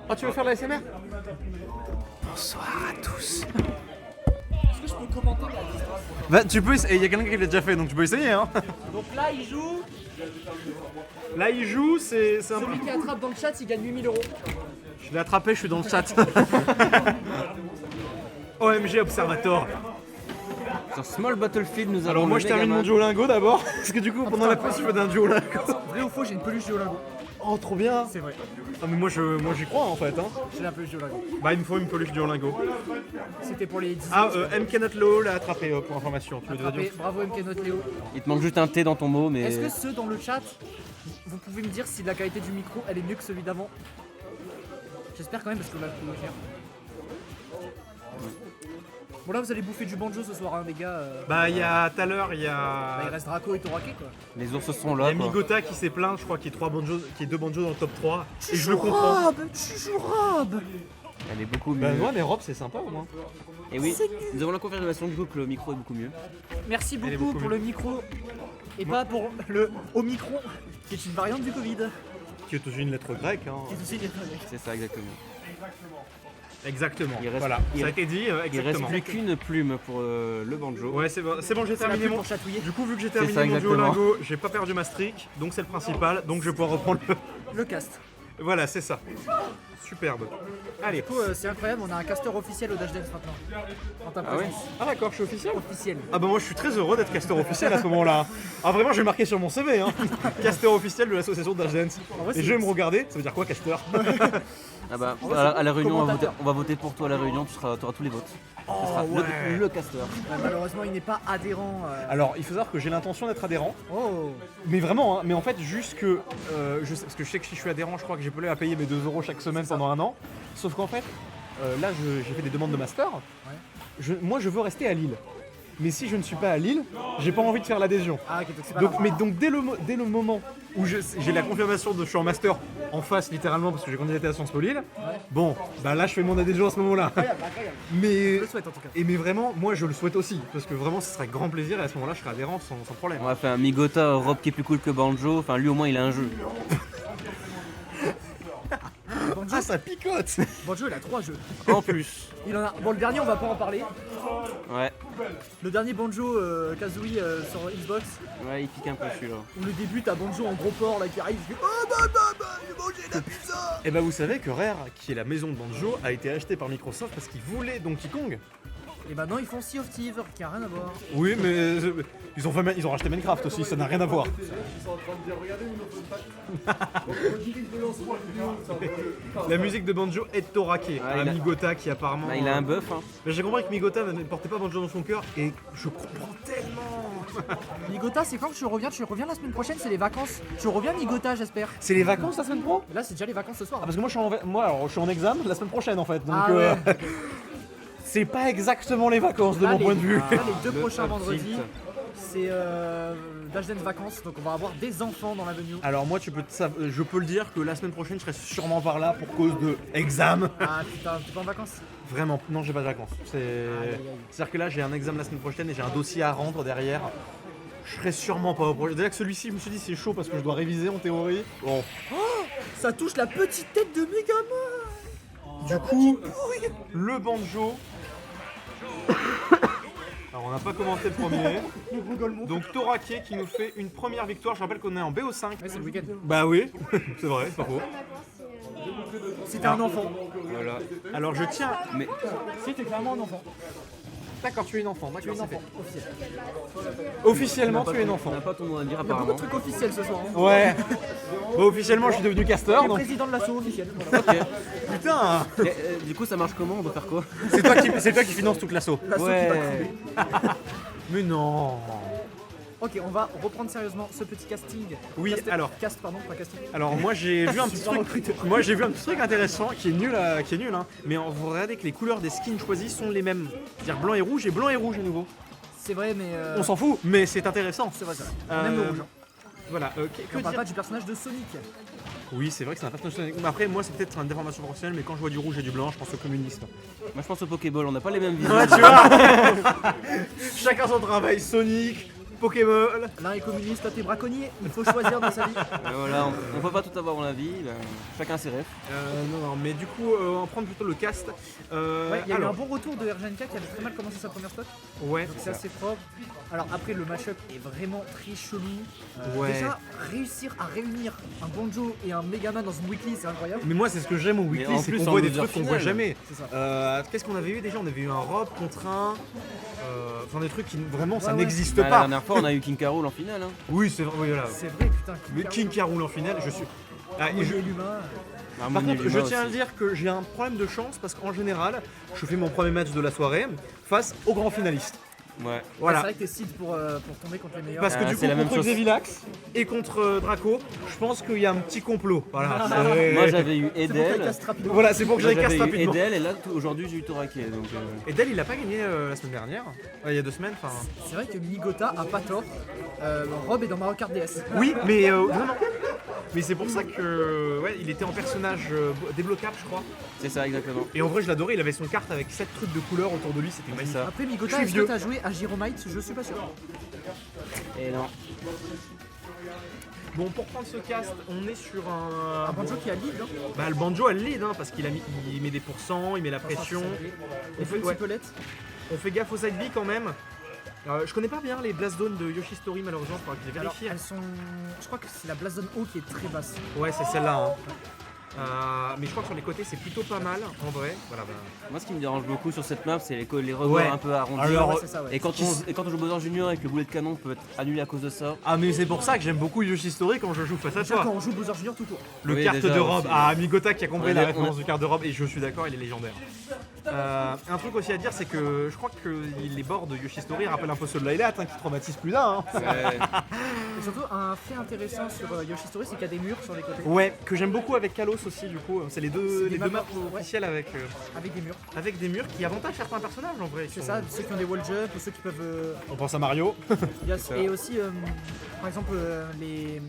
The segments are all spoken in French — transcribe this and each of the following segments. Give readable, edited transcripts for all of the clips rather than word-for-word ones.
Oh, tu veux faire la SMR? Bonsoir à tous. Est-ce que je peux commenter la distance? Bah, tu peux essayer, il y a quelqu'un qui l'a déjà fait, donc tu peux essayer, hein. Donc là, il joue. Là, il joue, c'est un Celui qui attrape dans le chat, il gagne 8000 euros. Je l'ai attrapé, je suis dans le chat. OMG Observator. Sur Small Battlefield, nous avons. Alors moi le je termine mon Megaman. Duolingo d'abord, parce que du coup pendant la pause je fais d'un Duolingo. Vrai ou faux, j'ai une peluche Duolingo. Oh trop bien. C'est vrai. Ah mais moi j'y crois en fait hein. J'ai la peluche Duolingo. Bah il me faut une peluche Duolingo. C'était pour les 10. Ah MK Notlo l'a attrapé pour information. Tu veux déjà dire Bravo MK Note Léo. Il te manque juste un T dans ton mot, mais. Est-ce que ceux dans le chat, vous pouvez me dire si la qualité du micro elle est mieux que celui d'avant? J'espère quand même parce que là je peux faire. Bon là vous allez bouffer du banjo ce soir hein les gars. Bah il y a tout à l'heure il y Bah, il a reste Draco et Toraké quoi. Les ours sont il y là. a Quoi. Migota qui s'est plaint, je crois qu'il y a deux banjos dans le top 3 et je le comprends. Tu joues Rob. Elle est beaucoup mieux. Bah ouais mais Rob c'est sympa au moins. Et oui, nous avons la confirmation du coup que le micro est beaucoup mieux. Merci Elle est beaucoup beaucoup pour mieux. le micro et pas pour le Omicron qui est une variante du Covid. Qui est aussi une lettre grecque hein. Qui est aussi C'est ça exactement. Exactement. Il reste- Voilà, il- ça a été dit Il reste exactement. plus qu'une plume pour le banjo. Ouais c'est bon, j'ai C'est la terminé pub mon. pour chatouiller. Du coup vu que j'ai ça, terminé mon exactement. Duolingo, j'ai pas perdu ma streak, donc c'est le principal, donc je vais pouvoir reprendre le. Le cast. Voilà, c'est ça. Superbe. Allez. Du coup c'est incroyable, on a un caster officiel au Dash Dance maintenant. En ta Ah ouais. présence. Ah d'accord, je suis officiel. Officiel. Ah bah moi je suis très heureux d'être caster officiel à ce moment-là. Ah vraiment je vais marquer sur mon CV hein. Caster officiel de l'association Dash Dance. vrai, Et c'est- je vais me regarder, ça veut dire quoi caster? Ah bah, vrai, à la réunion, commentateur. on va voter pour toi à la réunion, tu auras tous les votes. Oh Ce sera ouais. le caster. Ouais, malheureusement il n'est pas adhérent. Alors il faut savoir que j'ai l'intention d'être adhérent. Oh. Mais vraiment, hein, mais en fait juste que, parce que je sais que si je suis adhérent, je crois que j'ai plus à payer mes 2 € chaque semaine pendant un an. Sauf qu'en fait, là j'ai fait des demandes de master. Moi je veux rester à Lille. Mais si je ne suis pas à Lille, j'ai pas envie de faire l'adhésion. Ah ok donc c'est pas Donc, grave. mais donc dès le moment où j'ai la confirmation de je suis en master en face littéralement parce que j'ai candidaté à Sciences Po Lille, bon bah là je fais mon adhésion à ce moment-là. Incroyable, incroyable. Mais Je le souhaite en tout cas. mais vraiment moi je le souhaite aussi parce que vraiment ce serait avec grand plaisir et à ce moment-là je serai adhérent sans problème. On va faire un Migota Rob qui est plus cool que banjo. Enfin, lui au moins il a un jeu. Banjo, Ah ça picote. Banjo il a 3 jeux. En plus. Il en a. Bon le dernier on va pas en parler. Ouais. Le dernier Banjo Kazooie sur Xbox. Ouais, il pique un peu celui-là. Où le début t'as Banjo en gros porc là qui arrive. Il fait, oh j'ai mangé la pizza. Et bah vous savez que Rare, qui est la maison de Banjo, a été acheté par Microsoft parce qu'ils voulaient Donkey Kong. Et maintenant ils font Sea of Thieves qui a rien à voir. Oui mais ils ont racheté Minecraft aussi, ça n'a rien à voir. La musique de Banjo est Toraké, Ah, un il a- Migota qui apparemment. Bah, il a un buff. Hein. Mais j'ai compris que Migota ne portait pas Banjo dans son cœur et je comprends tellement. Migota c'est quand que tu reviens? Tu reviens la semaine prochaine, c'est les vacances. Tu reviens Migota j'espère. C'est les vacances la semaine pro? Là c'est déjà les vacances ce soir. Ah parce que moi je suis en examen la semaine prochaine en fait. Donc Ah ouais. c'est pas exactement les vacances de Là, mon point de vue. Là, les 2 prochains up vendredis, tilt. c'est Dash Dance vacances, donc on va avoir des enfants dans l'avenue. Alors moi je peux le dire que la semaine prochaine je serai sûrement par là pour cause de examen. Ah putain, t'es pas en vacances? Vraiment, non j'ai pas de vacances. C'est-à-dire que là j'ai un examen la semaine prochaine et j'ai un dossier à rendre derrière. Je serai sûrement pas au projet. Déjà que celui-ci je me suis dit c'est chaud parce que je dois réviser en théorie. Bon. Ça touche la petite tête de Megaman. Du coup, le banjo. Alors on n'a pas commenté le premier. Donc Toraké qui nous fait une première victoire. Je rappelle qu'on est en BO5. Ouais, c'est le week-end. Bah oui, c'est vrai, c'est pas faux. Si t'es un enfant. Voilà. Alors je tiens. Mais Si t'es clairement un enfant. D'accord, tu es une enfant. Tu es D'accord, un c'est enfant, officiel. fait. Officiellement, tu es une enfant. on n'a pas ton nom à dire Il y a beaucoup apparemment. de trucs officiels ce soir. Hein. Ouais. Bah, officiellement, je suis devenu caster. Le Donc... président de l'assaut officiel. Voilà. Ok. Putain, Du coup, ça marche comment? On doit faire quoi? c'est toi qui finance toute l'assaut. L'assaut qui va couler. Mais non. Ok, on va reprendre sérieusement ce petit casting. Oui, alors. Cast, pardon, pas casting. Alors moi j'ai vu un petit Super truc. Moi j'ai vu un petit truc intéressant qui est nul, hein. Mais vous regardez que les couleurs des skins choisis sont les mêmes. C'est-à-dire blanc et rouge à nouveau. C'est vrai, mais. On s'en fout, mais c'est intéressant. C'est vrai, ça. On aime le rouge. hein. Voilà. Et Que on parle dire pas du personnage de Sonic. Oui, c'est vrai que c'est un personnage. Mais après, moi, c'est peut-être une déformation professionnelle, mais quand je vois du rouge et du blanc, je pense aux communistes. Moi, je pense au Pokéball. On n'a pas les mêmes visions. Ouais, tu vois. Chacun son travail. Sonic, Pokémon. L'un est communiste, l'autre est braconnier. Il faut choisir dans sa vie. Et voilà, on peut pas tout avoir dans la vie, ben, chacun ses rêves. Non, mais du coup, on va prendre plutôt le cast. Ouais, il y a eu alors, un bon retour de RGNK qui avait très mal commencé sa première stock. ouais, Donc c'est assez propre. Alors après le mashup est vraiment très chelou. Ouais. Déjà réussir à réunir un Banjo et un Megaman dans une weekly c'est incroyable. Mais moi, c'est ce que j'aime au weekly, en c'est plus, qu'on en voit des loser trucs qu'on voit final. jamais. C'est ça. Qu'est-ce qu'on avait eu déjà? On avait eu un Rob contre un. Enfin, des trucs qui vraiment ça Ouais. n'existe La pas. dernière fois, on a eu King K. Rool en finale. Hein. Oui, c'est vrai, oui, voilà. C'est vrai putain. Le King K. Rool en finale, je suis. Ah, et Harmonie je- et l'humain. Par Harmonie contre, et je Luma tiens à aussi. dire que j'ai un problème de chance parce qu'en général, je fais mon premier match de la soirée face au grand finaliste. Ouais. Voilà. C'est vrai que t'es seed pour tomber contre les meilleurs. Parce que Ah, du coup, c'est la même contre chose. Xevilax et contre Draco, je pense qu'il y a un petit complot. Voilà. Moi j'avais eu C'est pour que t'ailles Edel. casse rapidement. Voilà, c'est pour que Moi, j'aille casse j'avais eu rapidement. Edel et là aujourd'hui j'ai eu Torake. Donc, Edel, il a pas gagné la semaine dernière. Il y a 2 semaines. Enfin. C'est vrai que Migota a pas tort. Rob est dans Mario Kart DS. Oui, mais non. Mais c'est pour ça que ouais, il était en personnage débloquable, je crois. c'est ça exactement. Et en vrai, je l'adorais. Il avait son carte avec 7 trucs de couleurs autour de lui. C'était magnifique. ça. Après Je Migota, suis est-ce vieux. que t'as joué à Gyromite? Je suis pas sûr. Et non. Bon, pour prendre ce cast, on est sur un. Un Banjo qui a lead, hein. Bah, le banjo a le lead, hein, parce qu'il il met des pourcents, il met la pression. Et fait- fait ouais. pelette. On fait gaffe au side B quand même. Je connais pas bien les Blast Zone de Yoshi Story, malheureusement, faudra que je les Alors vérifie. elles sont. Je crois que c'est la Blast Zone O qui est très basse. Ouais, c'est celle-là. Hein. Mais je crois que sur les côtés, c'est plutôt pas mal, en vrai. Voilà, bah. Moi ce qui me dérange beaucoup sur cette map c'est les rebords Ouais. un peu arrondis. Alors, Ouais, c'est ça, ouais. et, quand on joue Bowser Junior avec le boulet de canon peut être annulé à cause de ça. Ah, mais c'est pour ça que j'aime beaucoup Yoshi Story quand je joue face à Déjà quand toi. on joue Bowser Junior tout court. Le Oui, carte déjà de robe. aussi. Ah, Migota qui a compris Ouais, la on a- référence du carte de robe, et je suis d'accord, il est légendaire. Un truc aussi à dire, c'est que je crois que les bords de Yoshi Story rappellent un peu ceux de Lylat, hein, qui traumatisent plus d'un. Hein. Ouais. Et surtout un fait intéressant sur Yoshi Story, c'est qu'il y a des murs sur les côtés. Ouais, que j'aime beaucoup avec Kalos aussi, du coup. C'est les deux des maps maps, ouais. officielles Avec des murs. avec des murs qui avantagent certains personnages en vrai. C'est ça, ceux qui ont des wall jump ou ceux qui peuvent. On pense à Mario. Et aussi, par exemple, les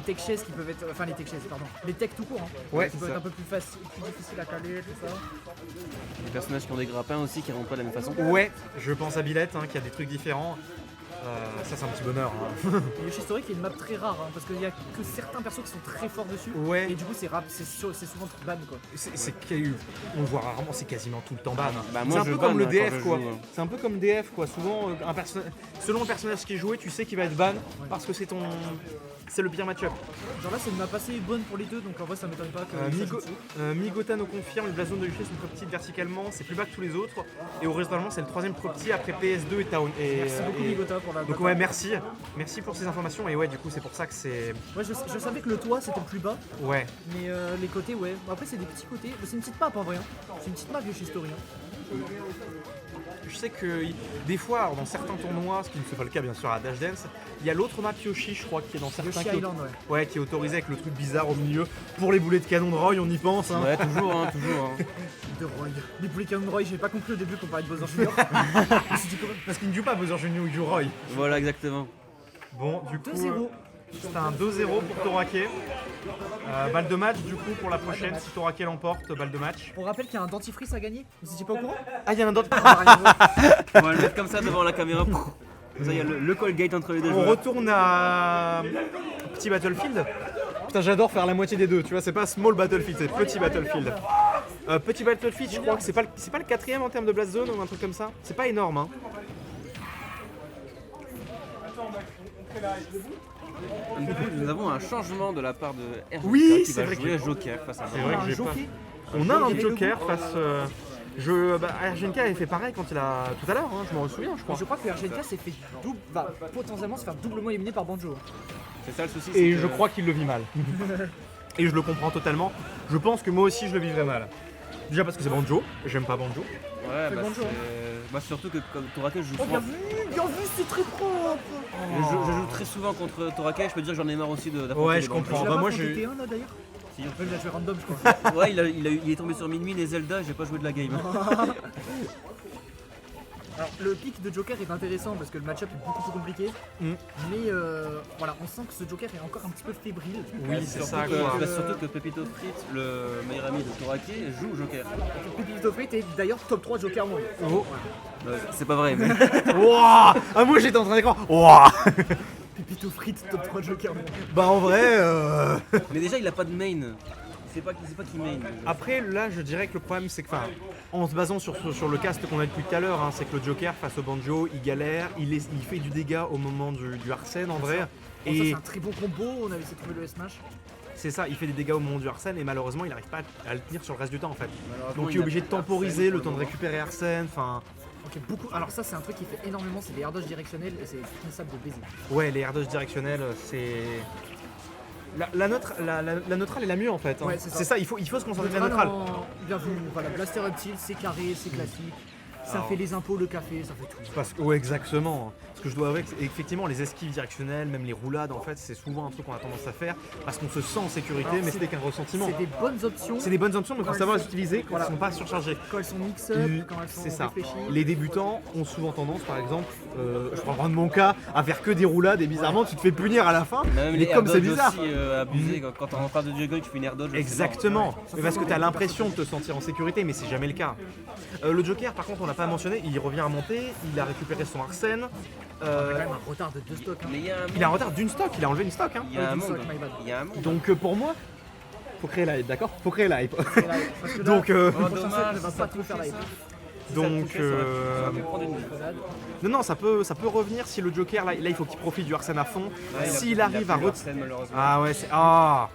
tech chaises qui peuvent être. Enfin, les tech chaises, pardon. Les tech tout court, hein. Ouais, Qui c'est peuvent ça. être un peu plus facile, plus difficiles à caler, tout ça. Les personnages qui ont des grappins aussi qui rentrent pas de la même façon. Ouais, je pense à Billette, hein, qui a des trucs différents. Ça, c'est un petit bonheur. Hein. Et Yoshi Story qui est une map très rare, hein, parce qu'il y a que certains persos qui sont très forts dessus. Ouais. Et du coup, c'est souvent ban quoi. On le voit rarement, c'est quasiment tout le temps ban. Hein. Bah, C'est moi, un je peu banne, comme le hein, DF quand je quoi. joue, hein. C'est un peu comme DF quoi. Souvent, selon le personnage qui est joué, tu sais qu'il va être ban parce que c'est le pire match-up. Genre là, c'est une map assez bonne pour les deux, donc en vrai, ça m'étonne pas que. Migota nous confirme, la zone de Yoshi sont trop petites verticalement, c'est plus bas que tous les autres. Et horizontalement, c'est le 3ème trop petit après PS2 et Town. Merci beaucoup, Migota, pour la. Donc ouais, merci. Merci pour ces informations. Et ouais, du coup, c'est pour ça que c'est. Ouais, je savais que le toit c'était le plus bas, Ouais. mais les côtés, ouais. Bon, après, c'est des petits côtés. Mais c'est une petite map en vrai. Hein. C'est une petite map Yoshi Story. Hein. Je sais que des fois, alors, dans certains tournois, ce qui ne fait pas le cas bien sûr à Dash Dance, il y a l'autre map Yoshi, je crois, qui est dans certains Yoshi qui est- Island, ouais. Ouais, qui est autorisé avec le truc bizarre au milieu. Pour les boulets de canon de Roy, on y pense. Hein. Ouais, toujours, hein, toujours. Hein. De Roy. Les poules Canon Roy, j'ai pas compris au début qu'on parlait de Bowser Junior. Je me suis dit, comment Parce qu'il ne joue pas Bowser Junior, il joue Roy. Voilà, exactement. Bon, du coup, 2-0. c'est un 2-0 pour Torake. Balle de match, du coup, pour la prochaine, si Torake l'emporte, balle de match. On rappelle qu'il y a un dentifrice à gagner. Vous étiez pas au courant? Ah, il y a un autre. On va rien voir. On va le mettre comme ça devant la caméra. Comme ça, il y a le Colgate entre les deux On joueurs. retourne à Petit Battlefield. Putain, j'adore faire la moitié des deux, tu vois, c'est pas Small Battlefield, c'est Petit Battlefield. Petit Battlefield, je crois que c'est pas le 4ème en termes de Blast Zone ou un truc comme ça. C'est pas énorme, hein. Du coup, nous avons un changement de la part de RGK Oui, qui c'est va vrai jouer que- à Joker face à C'est moi. vrai que Un j'ai pas. jockey. On a un Il y avait Joker le face. RGNK avait fait pareil quand il a. Tout à l'heure, hein, je m'en souviens, je crois. Je crois que RGNK s'est fait va potentiellement se faire doublement éliminer par Banjo. C'est ça le souci. Et c'est je que- crois qu'il le vit mal. Et je le comprends totalement. Je pense que moi aussi je le vivrais mal. Déjà parce que c'est Banjo, j'aime pas Banjo. Ouais, Fais bah, Banjo, c'est- bah, surtout que comme Torake, je joue Oh, souvent. bien vu, c'est très propre. Je joue très souvent contre Torake, je peux dire que j'en ai marre aussi d'affronter Ouais, les je Banjo. comprends. Tu bah, l'as moi, pas j'ai- quand t'étais un là d'ailleurs? Si. Il a joué random, je crois. Ouais, il est tombé sur Min Min et Zelda, j'ai pas joué de la game. Alors le pick de Joker est intéressant parce que le match-up est beaucoup plus compliqué. Mm. Mais voilà, on sent que ce Joker est encore un petit peu fébrile. Oui, c'est ça, Surtout quoi. que, surtout que Pepito Fritz, le meilleur ami de Torake, joue au Joker. Pepito Fritz est d'ailleurs top 3 Joker monde. Oh. C'est pas vrai, mais Wouah Ah, moi j'étais en train d'écran. Wouah Pepito Fritz top 3 Joker monde. Bah en vrai, mais déjà il a pas de main. Il sait pas qui main. Après, là, je dirais que le problème, c'est que, enfin, en se basant sur le cast qu'on a depuis tout à l'heure, hein, c'est que le Joker face au Banjo, il galère, il fait du dégât au moment du Arsène en vrai. Bon, ça Et c'est un très bon combo, on avait essayé de trouver le S-Smash. c'est ça, il fait des dégâts au moment du Arsène et malheureusement, il n'arrive pas à le tenir sur le reste du temps en fait. Malheureusement, Donc il est obligé de temporiser le temps de récupérer Arsène, enfin. Ok, beaucoup. Alors ça c'est un truc qui fait énormément, c'est les air dodge directionnels et c'est indispensable de baiser. Ouais, les air dodge directionnels, c'est. La neutrale est la mieux en fait. Hein. Ouais, c'est ça. c'est ça, il faut se concentrer sur la neutrale. Bien vu, voilà, Blaster Up Tilt, c'est carré, c'est classique. Ça Alors. fait les impôts, le café, ça fait tout. Parce que, ouais, exactement. Parce que je dois avouer que, effectivement, les esquives directionnelles, même les roulades, en fait, c'est souvent un truc qu'on a tendance à faire parce qu'on se sent en sécurité, Alors, mais c'est- c'est qu'un ressentiment. C'est des bonnes options C'est des bonnes options, mais il faut Quand savoir elles les utiliser quand voilà. elles ne sont pas surchargées. quand elles sont mix-up, quand elles C'est sont ça. réfléchies. Les débutants ont souvent tendance, par exemple, je prends prendre mon cas, à faire que des roulades et bizarrement, tu te fais punir à la fin. Même Mais les comme air c'est dodge bizarre. aussi abusés. Quand t'es en train de juggle, tu fais une air dodge. Exactement, mais parce que tu as l'impression de te sentir en sécurité, mais c'est jamais le cas. Le Joker, par contre, on l'a pas mentionné, il revient à monter, il a récupéré son Arsène. On a quand même un retard de 2 stocks. Hein. Mais il y a un Il a un retard d'une stock, il a enlevé une stock. Hein. Il y a un du monde. stock, my bad. Il y a un monde. Donc pour moi, faut créer la hype, d'accord? Faut créer la hype. Parce que là, Donc, le Oh, prochain dommage, set ne va ça pas tout faire la hype. donc Ça aurait pu prendre une minute. non, ça peut revenir si le Joker, là il faut qu'il profite du Arsène à fond. Ouais, S'il arrive à plus retirer. Arsène, malheureusement. Ah ouais, c'est. Ah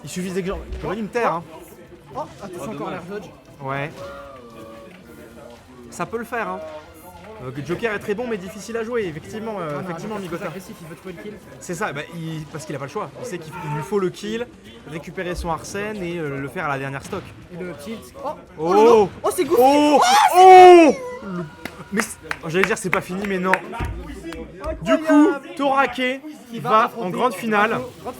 il suffisait que j'aurais dû me taire. Hein. Oh, attention Oh, encore dommage. l'air dodge. Ouais. Ça peut le faire. Hein. Le Joker est très bon mais difficile à jouer, effectivement, Non, effectivement, non, Migota. agressif, il veut trouver le kill. C'est ça, bah, parce qu'il a pas le choix. Il sait qu'il lui faut le kill, récupérer son Arsène et le faire à la dernière stock. Et le tilt. Oh, Oh, oh, oh c'est goofy. Oh Oh Mais j'allais dire c'est pas fini mais non. Du coup, Torake va en grande finale. Grande